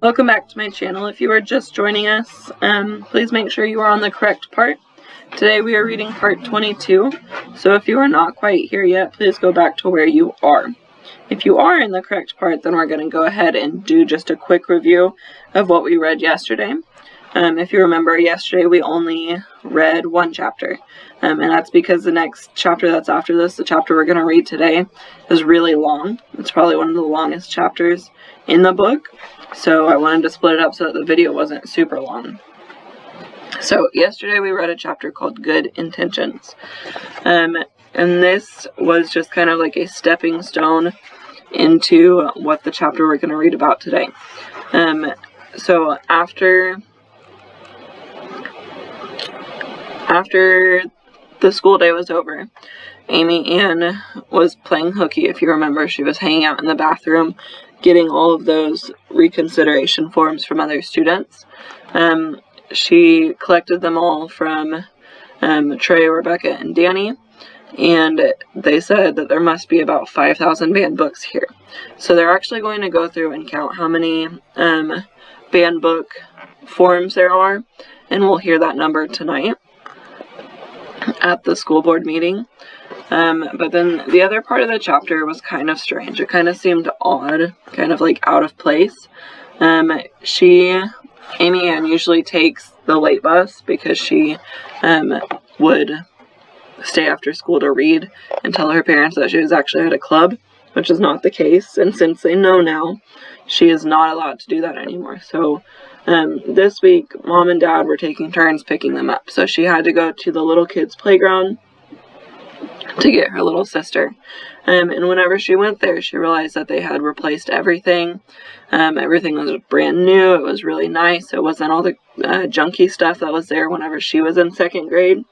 Welcome back to my channel. If you are just joining us, please make sure you are on the correct part. Today we are reading part 22, so if you are not quite here yet, please go back to where you are. If you are in the correct part, then we're going to go ahead and do just a quick review of what we read yesterday. If you remember, yesterday we only read one chapter, and that's because the next chapter that's after this, the chapter we're going to read today, is really long. It's probably one of the longest chapters in the book, so I wanted to split it up so that the video wasn't super long. So yesterday we read a chapter called Good Intentions, and this was just kind of like a stepping stone into what the chapter we're going to read about today. So after the school day was over, Amy Ann was playing hooky. If you remember, she was hanging out in the bathroom getting all of those reconsideration forms from other students. She collected them all from Trey, Rebecca, and Danny, and they said that there must be about 5,000 banned books here. So they're actually going to go through and count how many banned book forms there are, and we'll hear that number tonight at the school board meeting. But then the other part of the chapter was kind of strange. It kind of seemed odd, kind of like out of place. Amy Ann usually takes the late bus because she would stay after school to read and tell her parents that she was actually at a club, which is not the case. And since they know now, she is not allowed to do that anymore. So this week, Mom and Dad were taking turns picking them up. So she had to go to the little kids' playground to get her little sister. And whenever she went there, she realized that they had replaced everything. Everything was brand new. It was really nice. It wasn't all the junky stuff that was there whenever she was in second grade.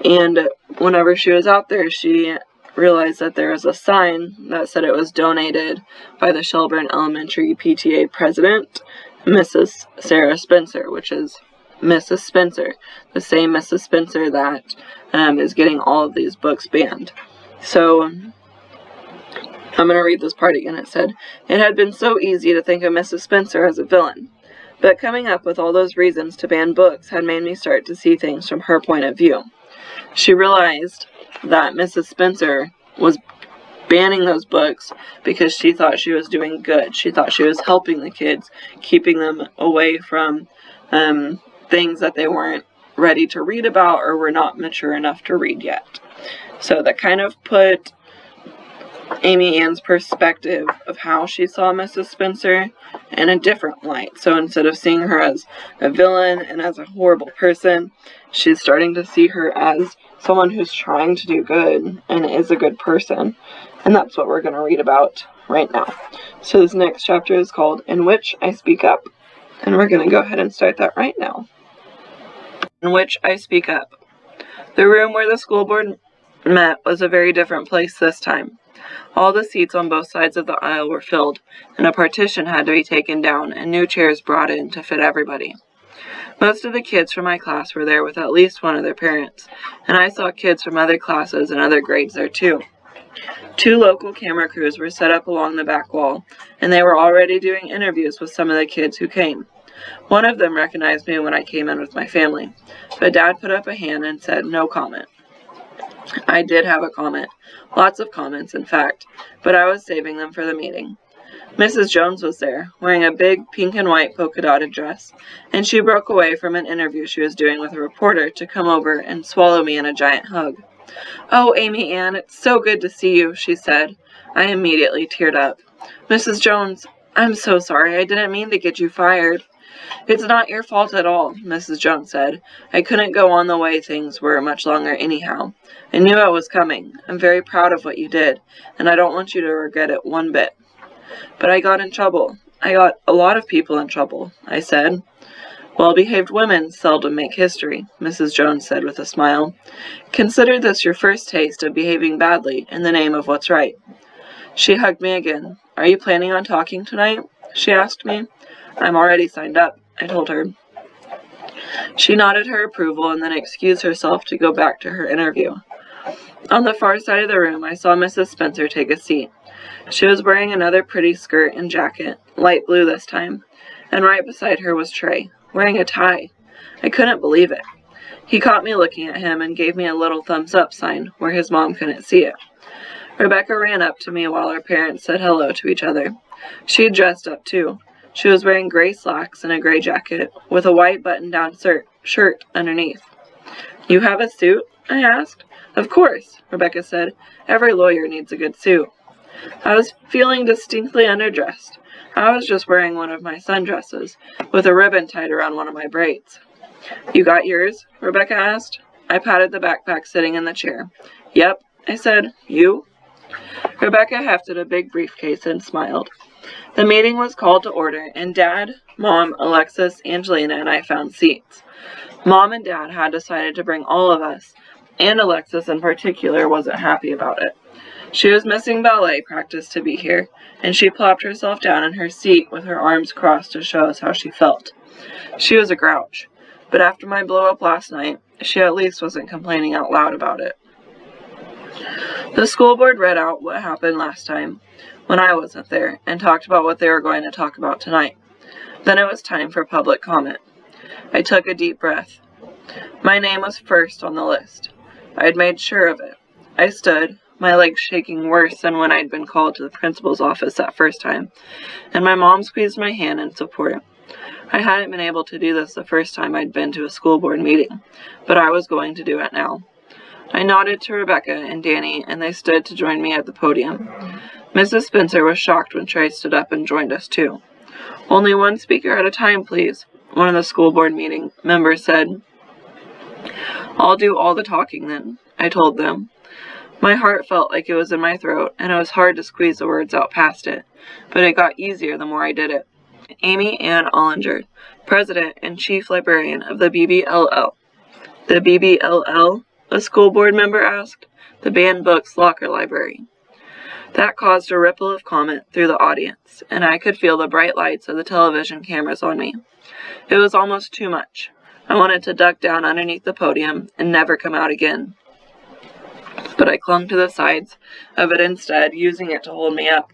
And whenever she was out there, she realized that there was a sign that said it was donated by the Shelburne Elementary PTA president, Mrs. Sarah Spencer, which is Mrs. Spencer, the same Mrs. Spencer that is getting all of these books banned. So I'm going to read this part again. It said, "It had been so easy to think of Mrs. Spencer as a villain, but coming up with all those reasons to ban books had made me start to see things from her point of view. She realized that Mrs. Spencer was banning those books because she thought she was doing good. She thought she was helping the kids, keeping them away from things that they weren't ready to read about or were not mature enough to read yet." So that kind of put Amy Ann's perspective of how she saw Mrs. Spencer in a different light. So instead of seeing her as a villain and as a horrible person, she's starting to see her as someone who's trying to do good and is a good person. And that's what we're going to read about right now. So this next chapter is called In Which I Speak Up. And we're going to go ahead and start that right now. In which I speak up. The room where the school board met was a very different place this time. All the seats on both sides of the aisle were filled, and a partition had to be taken down and new chairs brought in to fit everybody. Most of the kids from my class were there with at least one of their parents, and I saw kids from other classes and other grades there too. 2 local camera crews were set up along the back wall, and they were already doing interviews with some of the kids who came. One of them recognized me when I came in with my family, but Dad put up a hand and said no comment. I did have a comment, lots of comments in fact, but I was saving them for the meeting. Mrs. Jones was there, wearing a big pink and white polka-dotted dress, and she broke away from an interview she was doing with a reporter to come over and swallow me in a giant hug. "Oh, Amy Ann, it's so good to see you," she said. I immediately teared up. "Mrs. Jones, I'm so sorry. I didn't mean to get you fired." "It's not your fault at all," Mrs. Jones said. "I couldn't go on the way things were much longer anyhow. I knew it was coming. I'm very proud of what you did, and I don't want you to regret it one bit." "But I got in trouble. I got a lot of people in trouble," I said. "Well-behaved women seldom make history," Mrs. Jones said with a smile. "Consider this your first taste of behaving badly in the name of what's right." She hugged me again. "Are you planning on talking tonight?" she asked me. "I'm already signed up," I told her. She nodded her approval and then excused herself to go back to her interview. On the far side of the room, I saw Mrs. Spencer take a seat. She was wearing another pretty skirt and jacket, light blue this time, and right beside her was Trey, wearing a tie. I couldn't believe it. He caught me looking at him and gave me a little thumbs-up sign where his mom couldn't see it. Rebecca ran up to me while our parents said hello to each other. She had dressed up, too. She was wearing gray slacks and a gray jacket, with a white button-down shirt underneath. "You have a suit?" I asked. "Of course," Rebecca said. "Every lawyer needs a good suit." I was feeling distinctly underdressed. I was just wearing one of my sundresses, with a ribbon tied around one of my braids. "You got yours?" Rebecca asked. I patted the backpack sitting in the chair. "Yep," I said. "You?" Rebecca hefted a big briefcase and smiled. The meeting was called to order, and Dad, Mom, Alexis, Angelina, and I found seats. Mom and Dad had decided to bring all of us, and Alexis in particular wasn't happy about it. She was missing ballet practice to be here, and she plopped herself down in her seat with her arms crossed to show us how she felt. She was a grouch, but after my blow-up last night, she at least wasn't complaining out loud about it. The school board read out what happened last time, when I wasn't there, and talked about what they were going to talk about tonight. Then it was time for public comment. I took a deep breath. My name was first on the list. I had made sure of it. I stood, my legs shaking worse than when I'd been called to the principal's office that first time, and my mom squeezed my hand in support. I hadn't been able to do this the first time I'd been to a school board meeting, but I was going to do it now. I nodded to Rebecca and Danny, and they stood to join me at the podium. Mrs. Spencer was shocked when Trey stood up and joined us too. "Only one speaker at a time, please," one of the school board meeting members said. "I'll do all the talking then," I told them. My heart felt like it was in my throat, and it was hard to squeeze the words out past it, but it got easier the more I did it. Amy Ann Ollinger, President and Chief Librarian of the BBLL. "The BBLL?" a school board member asked. "The Banned Books Locker Library." That caused a ripple of comment through the audience, and I could feel the bright lights of the television cameras on me. It was almost too much. I wanted to duck down underneath the podium and never come out again. But I clung to the sides of it instead, using it to hold me up.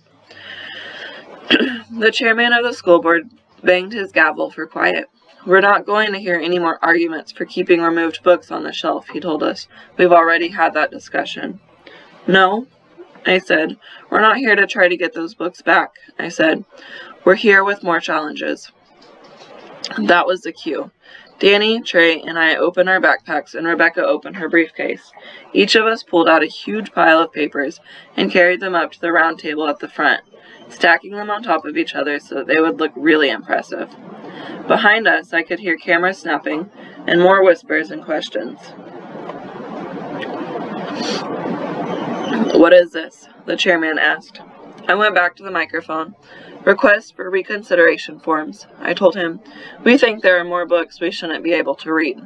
The chairman of the school board banged his gavel for quiet. "We're not going to hear any more arguments for keeping removed books on the shelf," he told us. "We've already had that discussion." "No," I said. "We're not here to try to get those books back," I said. "We're here with more challenges." That was the cue. Danny, Trey, and I opened our backpacks, and Rebecca opened her briefcase. Each of us pulled out a huge pile of papers and carried them up to the round table at the front, stacking them on top of each other so that they would look really impressive. Behind us, I could hear cameras snapping and more whispers and questions. "What is this?" the chairman asked. I went back to the microphone. "Request for reconsideration forms," I told him. "We think there are more books we shouldn't be able to read."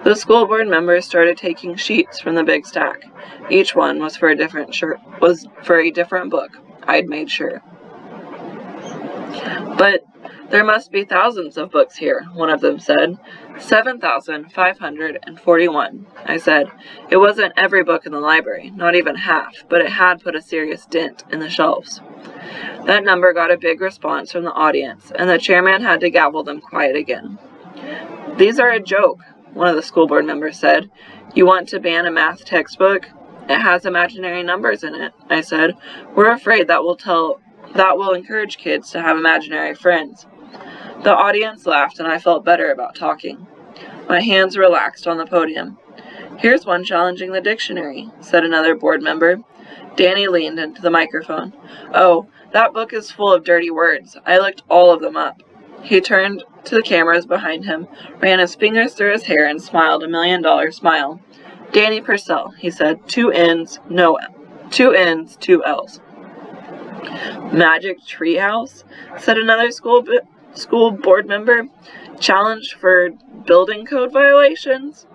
The school board members started taking sheets from the big stack. Each one was for a different book. I'd made sure. "But there must be thousands of books here," one of them said. 7,541, I said. It wasn't every book in the library, not even half, but it had put a serious dent in the shelves. That number got a big response from the audience, and the chairman had to gavel them quiet again. "These are a joke," one of the school board members said. "You want to ban a math textbook? It has imaginary numbers in it," I said. "We're afraid that will encourage kids to have imaginary friends." The audience laughed, and I felt better about talking. My hands relaxed on the podium. "Here's one challenging the dictionary," said another board member. Danny leaned into the microphone. "Oh, that book is full of dirty words. I looked all of them up." He turned to the cameras behind him, ran his fingers through his hair, and smiled a $1,000,000 smile. "Danny Purcell," he said. 2 N's, 2 L's. "Magic Treehouse," said another school board member. "Challenged for building code violations."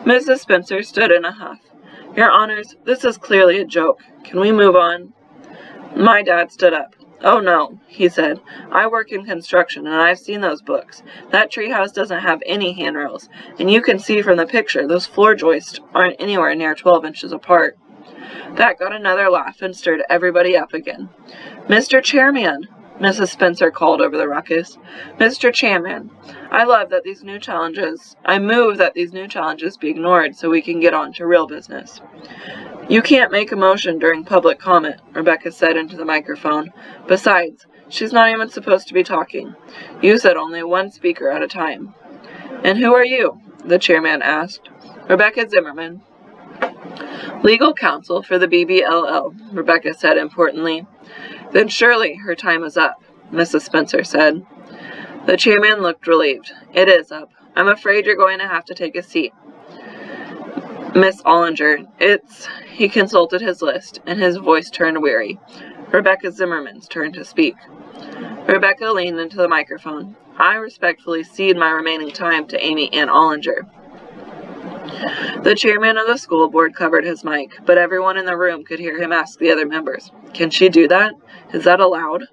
Mrs. Spencer stood in a huff. "Your Honors, this is clearly a joke. Can we move on?" My dad stood up. "Oh no," he said. "I work in construction, and I've seen those books. That treehouse doesn't have any handrails, and you can see from the picture those floor joists aren't anywhere near 12 inches apart." That got another laugh and stirred everybody up again. "Mr. Chairman," Mrs. Spencer called over the ruckus. "Mr. Chairman, I move that these new challenges be ignored so we can get on to real business." "You can't make a motion during public comment," Rebecca said into the microphone. "Besides, she's not even supposed to be talking. You said only one speaker at a time." "And who are you?" the chairman asked. "Rebecca Zimmerman, legal counsel for the BBLL," Rebecca said importantly. "Then surely her time is up," Mrs. Spencer said. The chairman looked relieved. "It is up. I'm afraid you're going to have to take a seat, Miss Ollinger. He consulted his list, and his voice turned weary. "Rebecca Zimmerman's turn to speak." Rebecca leaned into the microphone. "I respectfully cede my remaining time to Amy Ann Ollinger." The chairman of the school board covered his mic, but everyone in the room could hear him ask the other members, "Can she do that? Is that allowed?"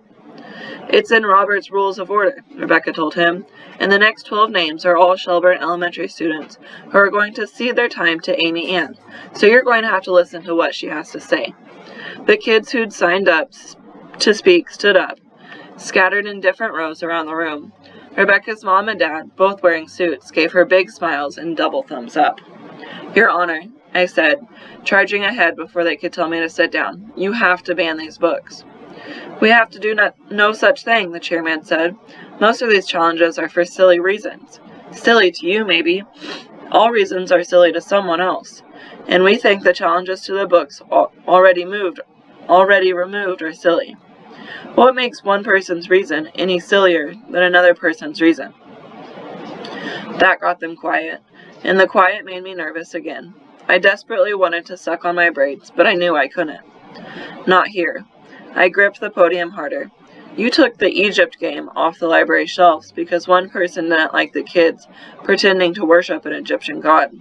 "It's in Robert's Rules of Order," Rebecca told him, "and the next 12 names are all Shelburne Elementary students who are going to cede their time to Amy Ann, so you're going to have to listen to what she has to say." The kids who'd signed up to speak stood up, scattered in different rows around the room. Rebecca's mom and dad, both wearing suits, gave her big smiles and double thumbs up. "Your Honor," I said, charging ahead before they could tell me to sit down, "you have to ban these books." "We have to do no such thing," the chairman said. "Most of these challenges are for silly reasons. Silly to you, maybe. All reasons are silly to someone else. And we think the challenges to the books already removed are silly. What makes one person's reason any sillier than another person's reason?" That got them quiet, and the quiet made me nervous again. I desperately wanted to suck on my braids, but I knew I couldn't. "Not here." I gripped the podium harder. "You took the Egypt game off the library shelves because one person didn't like the kids pretending to worship an Egyptian god.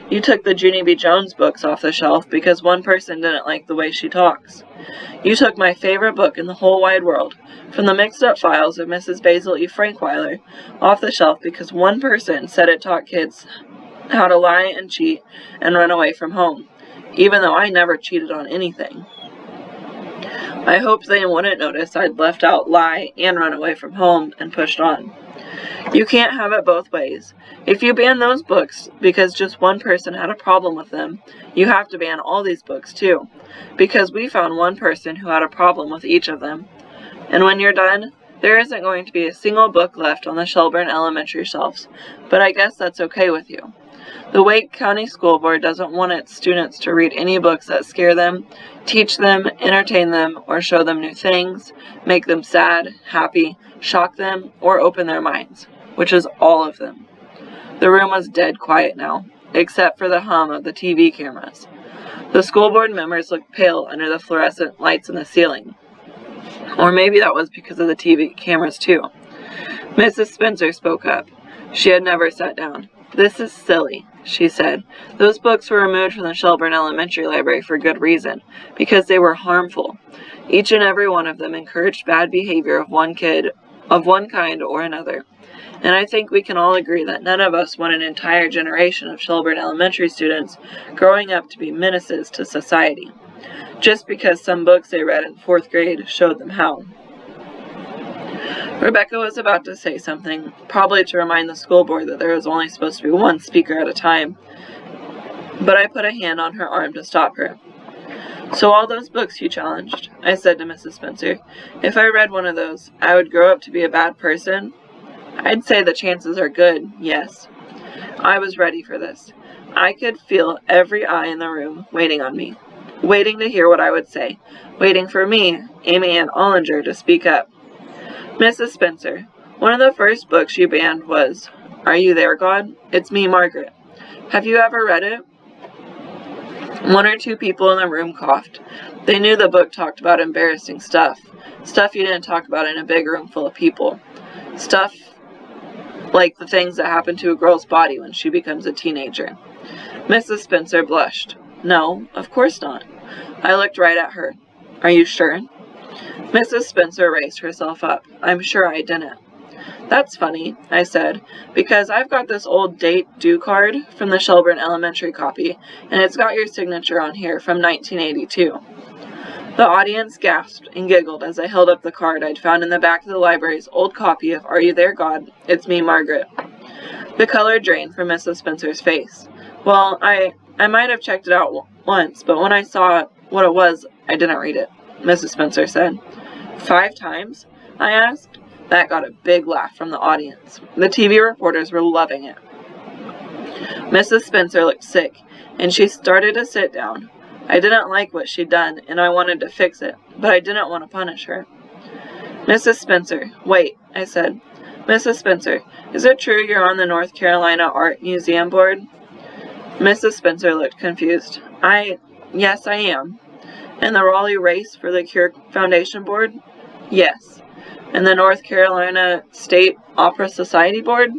You took the Junie B. Jones books off the shelf because one person didn't like the way she talks. You took my favorite book in the whole wide world, From the Mixed-Up Files of Mrs. Basil E. Frankweiler, off the shelf because one person said it taught kids how to lie and cheat and run away from home, even though I never cheated on anything." I hoped they wouldn't notice I'd left out lie and run away from home and pushed on. "You can't have it both ways. If you ban those books because just one person had a problem with them, you have to ban all these books too, because we found one person who had a problem with each of them. And when you're done, there isn't going to be a single book left on the Shelburne Elementary shelves, but I guess that's okay with you. The Wake County School Board doesn't want its students to read any books that scare them, teach them, entertain them, or show them new things, make them sad, happy, shock them, or open their minds, which is all of them." The room was dead quiet now, except for the hum of the TV cameras. The school board members looked pale under the fluorescent lights in the ceiling. Or maybe that was because of the TV cameras too. Mrs. Spencer spoke up. She had never sat down. "This is silly," she said. "Those books were removed from the Shelburne Elementary Library for good reason, because they were harmful. Each and every one of them encouraged bad behavior of one kind or another. And I think we can all agree that none of us want an entire generation of Shelburne Elementary students growing up to be menaces to society, just because some books they read in 4th grade showed them how." Rebecca was about to say something, probably to remind the school board that there was only supposed to be one speaker at a time, but I put a hand on her arm to stop her. "So all those books you challenged," I said to Mrs. Spencer, "if I read one of those, I would grow up to be a bad person?" "I'd say the chances are good, yes." I was ready for this. I could feel every eye in the room waiting on me, waiting to hear what I would say, waiting for me, Amy Ann Ollinger, to speak up. "Mrs. Spencer, one of the first books you banned was Are You There, God? It's Me, Margaret. Have you ever read it?" 1 or 2 people in the room coughed. They knew the book talked about embarrassing stuff you didn't talk about in a big room full of people. Stuff like the things that happen to a girl's body when she becomes a teenager. Mrs. Spencer blushed. "No, of course not." I looked right at her. "Are you sure?" Mrs. Spencer raised herself up. "I'm sure I didn't." "That's funny," I said, "because I've got this old date due card from the Shelburne Elementary copy, and it's got your signature on here from 1982. The audience gasped and giggled as I held up the card I'd found in the back of the library's old copy of Are You There, God? It's Me, Margaret. The color drained from Mrs. Spencer's face. Well, I might have checked it out once, but when I saw what it was, I didn't read it, Mrs. Spencer said. 5 times? I asked. That got a big laugh from the audience. The TV reporters were loving it. Mrs. Spencer looked sick, and she started to sit down. I didn't like what she'd done, and I wanted to fix it, but I didn't want to punish her. Mrs. Spencer, wait, I said. Mrs. Spencer, is it true you're on the North Carolina Art Museum Board? Mrs. Spencer looked confused. Yes, I am. And the Raleigh Race for the Cure Foundation Board? Yes. And the North Carolina State Opera Society Board?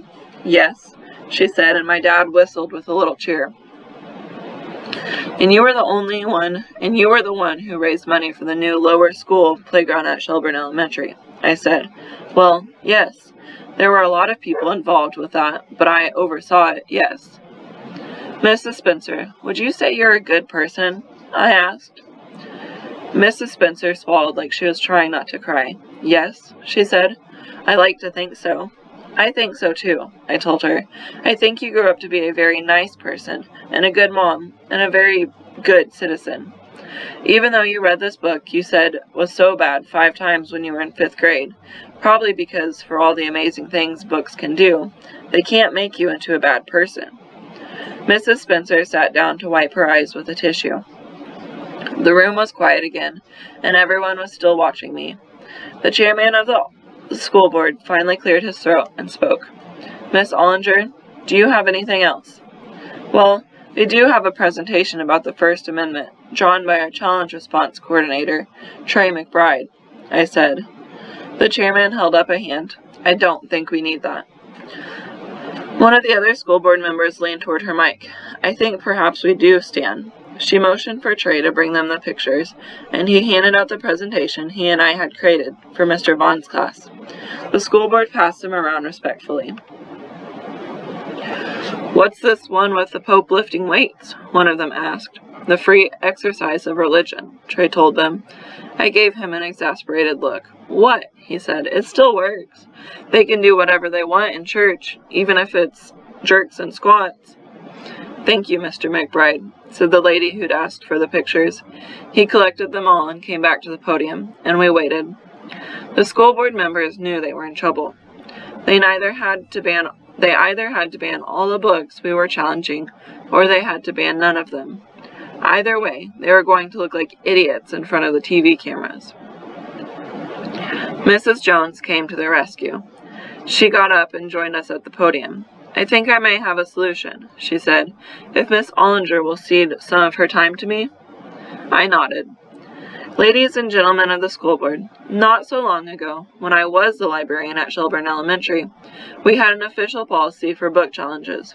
Yes, she said, and my dad whistled with a little cheer. And you were the one who raised money for the new lower school playground at Shelburne Elementary, I said. Well, yes, there were a lot of people involved with that, but I oversaw it, yes. Mrs. Spencer, would you say you're a good person? I asked. Mrs. Spencer swallowed like she was trying not to cry. Yes, she said. I like to think so. I think so too, I told her. I think you grew up to be a very nice person, and a good mom, and a very good citizen. Even though you read this book you said was so bad 5 times when you were in 5th grade, probably because for all the amazing things books can do, they can't make you into a bad person. Mrs. Spencer sat down to wipe her eyes with a tissue. The room was quiet again, and everyone was still watching me. The chairman of the school board finally cleared his throat and spoke. Miss Ollinger, do you have anything else? Well, we do have a presentation about the First Amendment, drawn by our challenge response coordinator, Trey McBride, I said. The chairman held up a hand. I don't think we need that. One of the other school board members leaned toward her mic. I think perhaps we do, Stan. She motioned for Trey to bring them the pictures, and he handed out the presentation he and I had created for Mr. Vaughn's class. The school board passed them around respectfully. What's this one with the Pope lifting weights? One of them asked. The free exercise of religion, Trey told them. I gave him an exasperated look. What? He said. It still works. They can do whatever they want in church, even if it's jerks and squats. Thank you, Mr. McBride, said the lady who'd asked for the pictures. He collected them all and came back to the podium, and we waited. The school board members knew they were in trouble. They either had to ban all the books we were challenging, or they had to ban none of them. Either way, they were going to look like idiots in front of the TV cameras. Mrs. Jones came to their rescue. She got up and joined us at the podium. I think I may have a solution, she said, if Miss Ollinger will cede some of her time to me. I nodded. Ladies and gentlemen of the school board, not so long ago, when I was the librarian at Shelburne Elementary, we had an official policy for book challenges.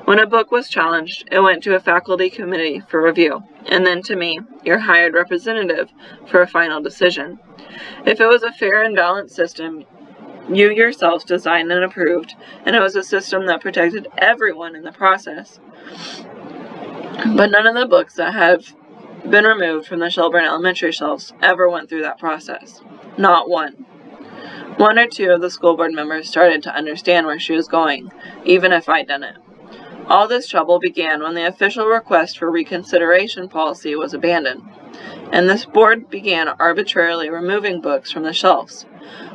When a book was challenged, it went to a faculty committee for review, and then to me, your hired representative, for a final decision. If it was a fair and balanced system, you yourselves designed and approved, and it was a system that protected everyone in the process. But none of the books that have been removed from the Shelburne Elementary shelves ever went through that process. Not one. 1 or 2 of the school board members started to understand where she was going, even if I didn't. All this trouble began when the official request for reconsideration policy was abandoned, and this board began arbitrarily removing books from the shelves.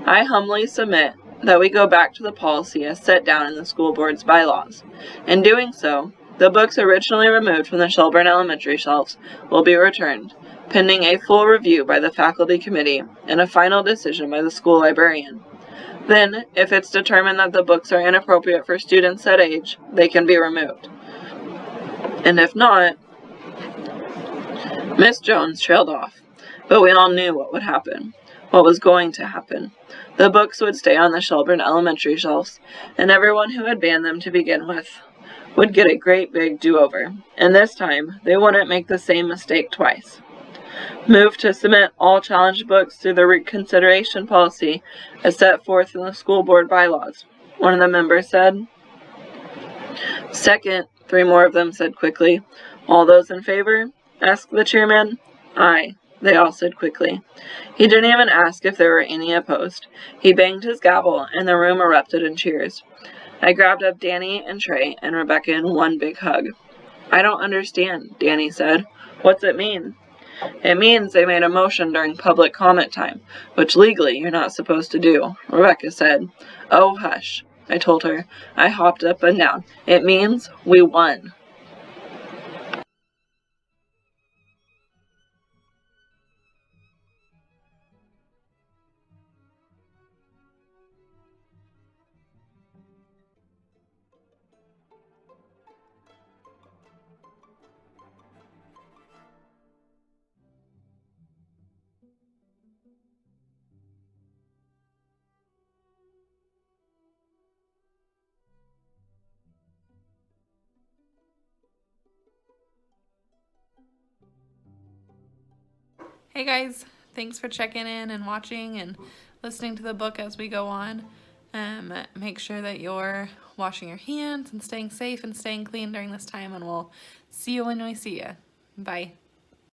I humbly submit that we go back to the policy as set down in the school board's bylaws. In doing so, the books originally removed from the Shelburne Elementary shelves will be returned, pending a full review by the faculty committee and a final decision by the school librarian. Then, if it's determined that the books are inappropriate for students that age, they can be removed. And if not, Miss Jones trailed off, but we all knew what would happen. What was going to happen. The books would stay on the Shelburne Elementary shelves, and everyone who had banned them to begin with would get a great big do-over, and this time they wouldn't make the same mistake twice. Move to submit all challenged books through the reconsideration policy as set forth in the school board bylaws, one of the members said. Second, 3 more of them said quickly. All those in favor? Asked the chairman. Aye, they all said quickly. He didn't even ask if there were any opposed. He banged his gavel, and the room erupted in cheers. I grabbed up Danny and Trey and Rebecca in one big hug. I don't understand, Danny said. What's it mean? It means they made a motion during public comment time, which legally you're not supposed to do, Rebecca said. Oh, hush, I told her. I hopped up and down. It means we won. Hey guys, thanks for checking in and watching and listening to the book as we go on. Make sure that you're washing your hands and staying safe and staying clean during this time, and we'll see you when we see you. Bye.